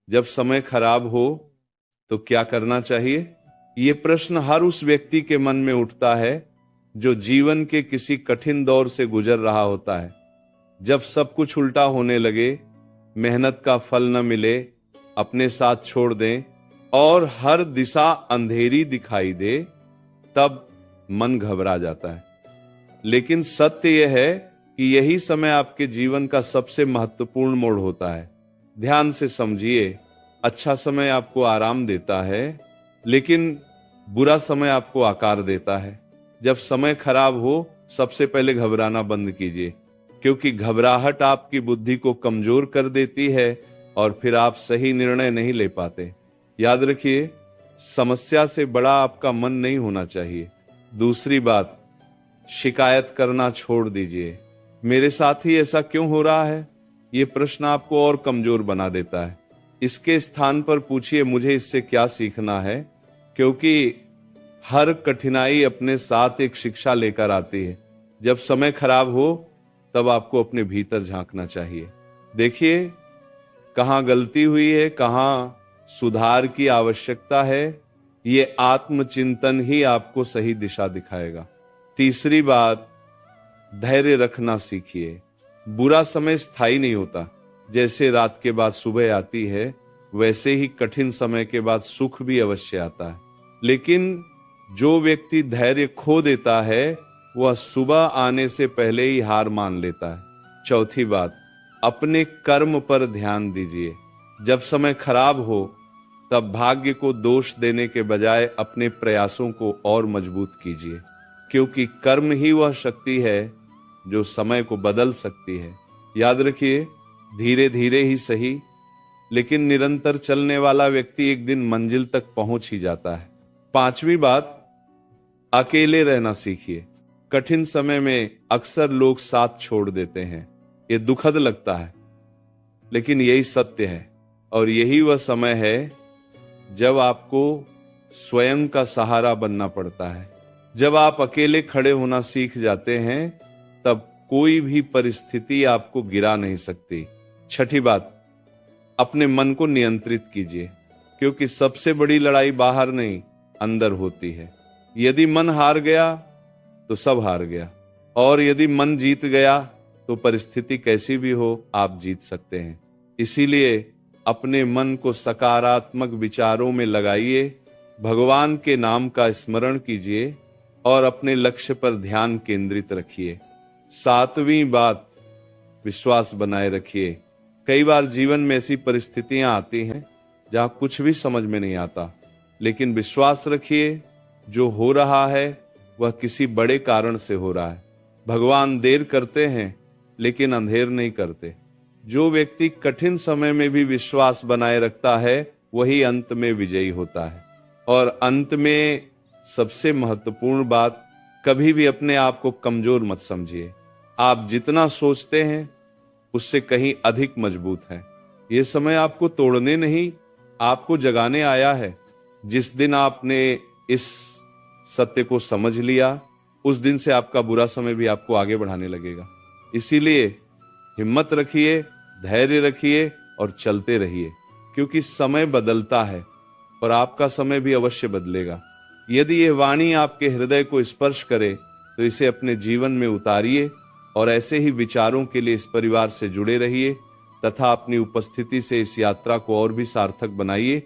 जब समय खराब हो तो क्या करना चाहिए? ये प्रश्न हर उस व्यक्ति के मन में उठता है जो जीवन के किसी कठिन दौर से गुजर रहा होता है। जब सब कुछ उल्टा होने लगे, मेहनत का फल न मिले, अपने साथ छोड़ दें और हर दिशा अंधेरी दिखाई दे, तब मन घबरा जाता है। लेकिन सत्य यह है कि यही समय आपके जीवन का सबसे महत्वपूर्ण मोड़ होता है। ध्यान से समझिए, अच्छा समय आपको आराम देता है, लेकिन बुरा समय आपको आकार देता है। जब समय खराब हो, सबसे पहले घबराना बंद कीजिए, क्योंकि घबराहट आपकी बुद्धि को कमजोर कर देती है और फिर आप सही निर्णय नहीं ले पाते। याद रखिए, समस्या से बड़ा आपका मन नहीं होना चाहिए। दूसरी बात, शिकायत करना छोड़ दीजिए। मेरे साथ ही ऐसा क्यों हो रहा है? ये प्रश्न आपको और कमजोर बना देता है। इसके स्थान पर पूछिए, मुझे इससे क्या सीखना है? क्योंकि हर कठिनाई अपने साथ एक शिक्षा लेकर आती है। जब समय खराब हो, तब आपको अपने भीतर झांकना चाहिए। देखिए, कहां गलती हुई है, कहां सुधार की आवश्यकता है। ये आत्मचिंतन ही आपको सही दिशा दिखाएगा। तीसरी बात, धैर्य रखना सीखिए। बुरा समय स्थायी नहीं होता। जैसे रात के बाद सुबह आती है, वैसे ही कठिन समय के बाद सुख भी अवश्य आता है। लेकिन जो व्यक्ति धैर्य खो देता है, वह सुबह आने से पहले ही हार मान लेता है। चौथी बात, अपने कर्म पर ध्यान दीजिए। जब समय खराब हो, तब भाग्य को दोष देने के बजाय अपने प्रयासों को और मजबूत कीजिए, क्योंकि कर्म ही वह शक्ति है जो समय को बदल सकती है। याद रखिए, धीरे धीरे ही सही, लेकिन निरंतर चलने वाला व्यक्ति एक दिन मंजिल तक पहुंच ही जाता है। पांचवी बात, अकेले रहना सीखिए। कठिन समय में अक्सर लोग साथ छोड़ देते हैं। ये दुखद लगता है, लेकिन यही सत्य है। और यही वह समय है जब आपको स्वयं का सहारा बनना पड़ता है। जब आप अकेले खड़े होना सीख जाते हैं, तब कोई भी परिस्थिति आपको गिरा नहीं सकती। छठी बात, अपने मन को नियंत्रित कीजिए, क्योंकि सबसे बड़ी लड़ाई बाहर नहीं, अंदर होती है। यदि मन हार गया तो सब हार गया, और यदि मन जीत गया तो परिस्थिति कैसी भी हो, आप जीत सकते हैं। इसीलिए अपने मन को सकारात्मक विचारों में लगाइए, भगवान के नाम का स्मरण कीजिए और अपने लक्ष्य पर ध्यान केंद्रित रखिए। सातवीं बात, विश्वास बनाए रखिए। कई बार जीवन में ऐसी परिस्थितियां आती हैं जहां कुछ भी समझ में नहीं आता, लेकिन विश्वास रखिए, जो हो रहा है वह किसी बड़े कारण से हो रहा है। भगवान देर करते हैं, लेकिन अंधेर नहीं करते। जो व्यक्ति कठिन समय में भी विश्वास बनाए रखता है, वही अंत में विजयी होता है। और अंत में सबसे महत्वपूर्ण बात, कभी भी अपने आप को कमजोर मत समझिए। आप जितना सोचते हैं उससे कहीं अधिक मजबूत है। यह समय आपको तोड़ने नहीं, आपको जगाने आया है। जिस दिन आपने इस सत्य को समझ लिया, उस दिन से आपका बुरा समय भी आपको आगे बढ़ाने लगेगा। इसीलिए हिम्मत रखिए, धैर्य रखिए और चलते रहिए, क्योंकि समय बदलता है और आपका समय भी अवश्य बदलेगा। यदि यह वाणी आपके हृदय को स्पर्श करे, तो इसे अपने जीवन में उतारिए और ऐसे ही विचारों के लिए इस परिवार से जुड़े रहिए तथा अपनी उपस्थिति से इस यात्रा को और भी सार्थक बनाइए।